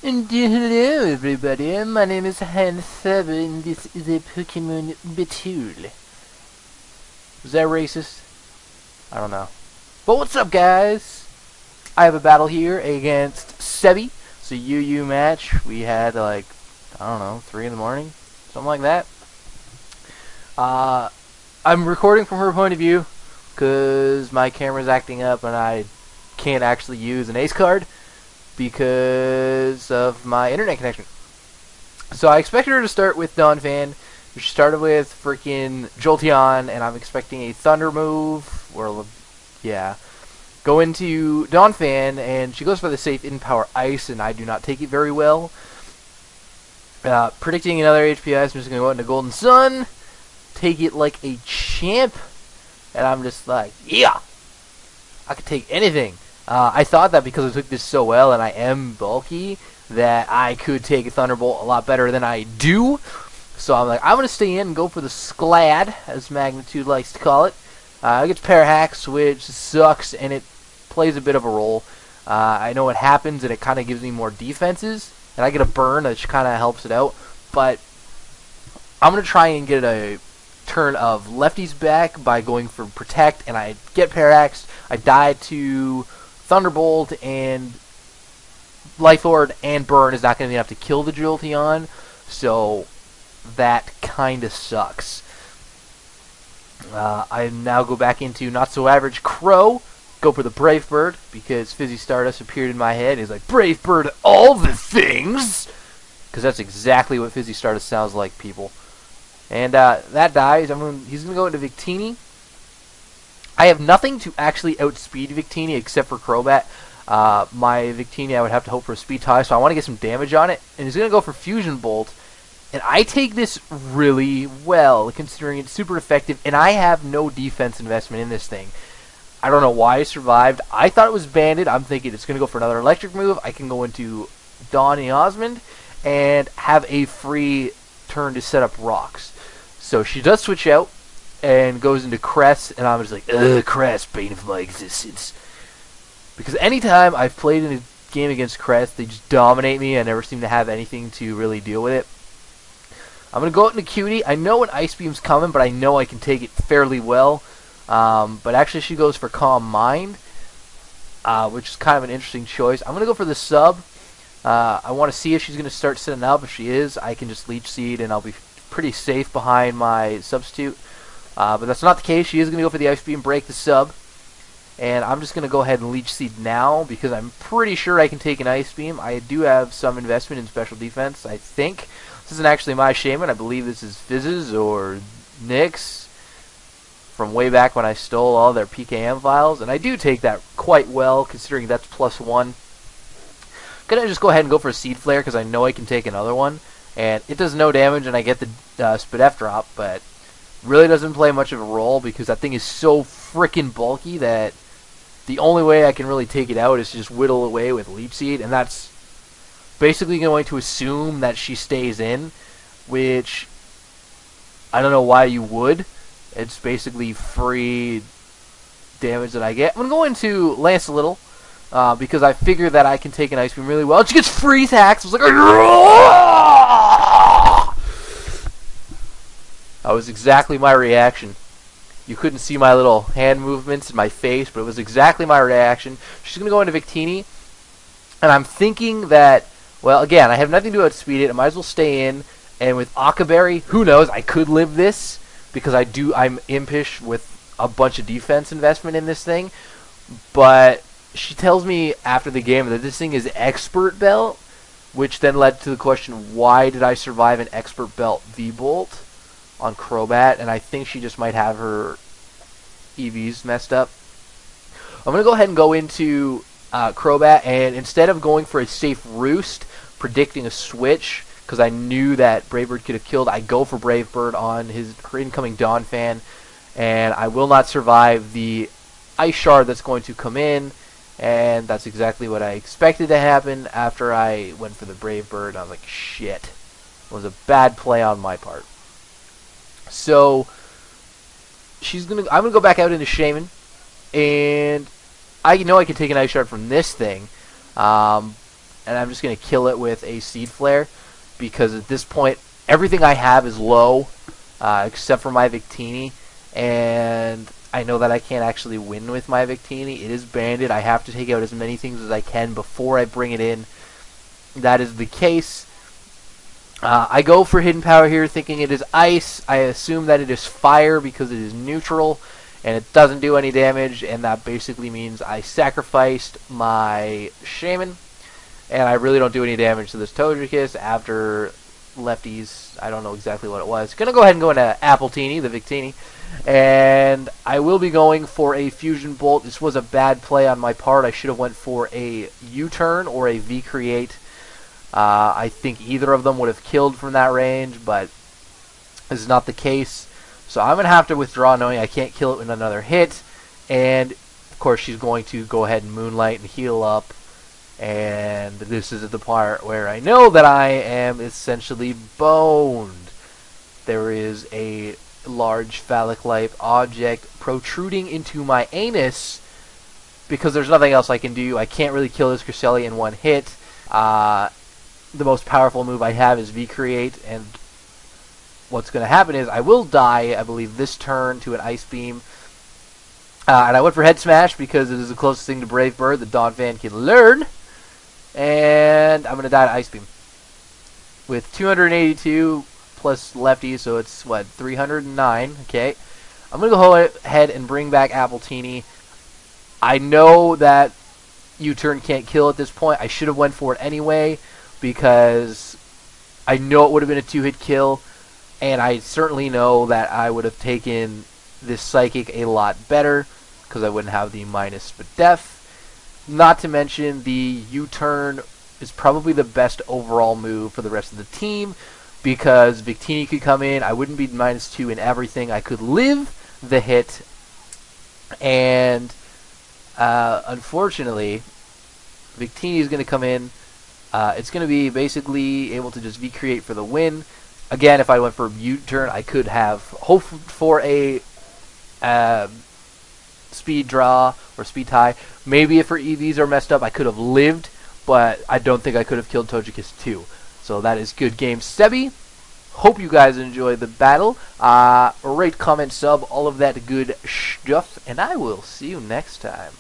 And hello everybody, my name is Sebbie and this is a Pokemon Battle. Was that racist? I don't know. But what's up guys? I have a battle here against Sebbie. It's a UU match. We had like, I don't know, 3 in the morning? Something like that. I'm recording from her point of view because my camera's acting up and I can't actually use an ace card because of my internet connection. So I expected her to start with Donphan. She started with freaking Jolteon, and I'm expecting a Thunder move, or yeah, go into Donphan, and she goes for the safe in power Ice, and I do not take it very well. Predicting another HPI, I'm just gonna go into Golden Sun, take it like a champ, and I'm just like, yeah, I could take anything. I thought that because I took this so well and I am bulky, that I could take a Thunderbolt a lot better than I do. So I'm like, I'm going to stay in and go for the Sclad, as Magnitude likes to call it. It gets Parahacks, which sucks, and it plays a bit of a role. I know what happens, and it kind of gives me more defenses, and I get a burn, which kind of helps it out. But I'm going to try and get a turn of lefties back by going for Protect, and I get Parahacks. I die to Thunderbolt, and Life Orb and Burn is not going to be enough to kill the Jolteon, so that kind of sucks. I now go back into Not So Average Crow, go for the Brave Bird, because Fizzy Stardust appeared in my head. He's like, Brave Bird, all the things! Because that's exactly what Fizzy Stardust sounds like, people. And that dies. He's going to go into Victini. I have nothing to actually outspeed Victini except for Crobat. My Victini, I would have to hope for a speed tie, so I want to get some damage on it. And he's going to go for Fusion Bolt. And I take this really well, considering it's super effective, and I have no defense investment in this thing. I don't know why I survived. I thought it was banded. I'm thinking it's going to go for another electric move. I can go into Donny Osmond and have a free turn to set up rocks. So she does switch out and goes into Crest, and I'm just like, ugh, Crest, bane of my existence. Because anytime I've played in a game against Crest, they just dominate me. I never seem to have anything to really deal with it. I'm going to go out into Cutie. I know an Ice Beam's coming, but I know I can take it fairly well. But actually she goes for Calm Mind, which is kind of an interesting choice. I'm going to go for the sub. I want to see if she's going to start setting up. If she is, I can just Leech Seed, and I'll be pretty safe behind my substitute. But that's not the case. She is going to go for the Ice Beam, break the sub. And I'm just going to go ahead and Leech Seed now, because I'm pretty sure I can take an Ice Beam. I do have some investment in special defense, I think. This isn't actually my Shaman. I believe this is Fizz's or Nick's from way back when I stole all their PKM files. And I do take that quite well, considering that's +1. Gonna just go ahead and go for a Seed Flare, because I know I can take another one. And it does no damage, and I get the Spidef drop, but really doesn't play much of a role, because that thing is so freaking bulky that the only way I can really take it out is to just whittle away with Leech Seed, and that's basically going to assume that she stays in, which I don't know why you would. It's basically free damage that I get. I'm going to go into Lance a little, because I figure that I can take an Ice Beam really well. She gets Freeze Hacks. I was like, that was exactly my reaction. You couldn't see my little hand movements in my face, but it was exactly my reaction. She's going to go into Victini, and I'm thinking that, well, again, I have nothing to outspeed it. I might as well stay in, and with Akaberry, who knows, I could live this, because I'm impish with a bunch of defense investment in this thing, but she tells me after the game that this thing is Expert Belt, which then led to the question, why did I survive an Expert Belt V-Bolt on Crobat? And I think she just might have her EVs messed up. I'm going to go ahead and go into Crobat, and instead of going for a safe Roost, predicting a switch, because I knew that Brave Bird could have killed, I go for Brave Bird on her incoming Donphan, and I will not survive the Ice Shard that's going to come in, and that's exactly what I expected to happen after I went for the Brave Bird. I was like, shit. It was a bad play on my part. So I'm gonna go back out into Shaman, and I know I can take an Ice Shard from this thing, and I'm just going to kill it with a Seed Flare, because at this point, everything I have is low, except for my Victini, and I know that I can't actually win with my Victini. It is banded. I have to take out as many things as I can before I bring it in. That is the case. I go for Hidden Power here thinking it is ice. I assume that it is fire because it is neutral and it doesn't do any damage, and that basically means I sacrificed my Shaman, and I really don't do any damage to this Togekiss after lefties. I don't know exactly what it was. Gonna go ahead and go into Appletini, the Victini, and I will be going for a Fusion Bolt. This was a bad play on my part. I should have went for a U-turn or a V-Create. I think either of them would have killed from that range, but this is not the case. So I'm going to have to withdraw knowing I can't kill it with another hit. And, of course, she's going to go ahead and Moonlight and heal up. And this is the part where I know that I am essentially boned. There is a large phallic-like object protruding into my anus because there's nothing else I can do. I can't really kill this Cresselia in one hit. The most powerful move I have is V-Create, and what's going to happen is I will die, I believe, this turn to an Ice Beam. And I went for Head Smash because it is the closest thing to Brave Bird that Dawn Fan can learn. And I'm going to die to Ice Beam. With 282 plus lefty, so it's, what, 309. Okay. I'm going to go ahead and bring back Appletini. I know that U-turn can't kill at this point. I should have went for it anyway, because I know it would have been a 2-hit kill, and I certainly know that I would have taken this Psychic a lot better, because I wouldn't have the minus but def. Not to mention, the U-turn is probably the best overall move for the rest of the team, because Victini could come in, I wouldn't be -2 in everything, I could live the hit, and unfortunately, Victini is going to come in. It's going to be basically able to just V-Create for the win. Again, if I went for a U-turn, I could have hoped for a speed draw or speed tie. Maybe if her EVs are messed up, I could have lived, but I don't think I could have killed Togekiss 2. So that is good game, Sebbie. Hope you guys enjoyed the battle. Rate, comment, sub, all of that good stuff, and I will see you next time.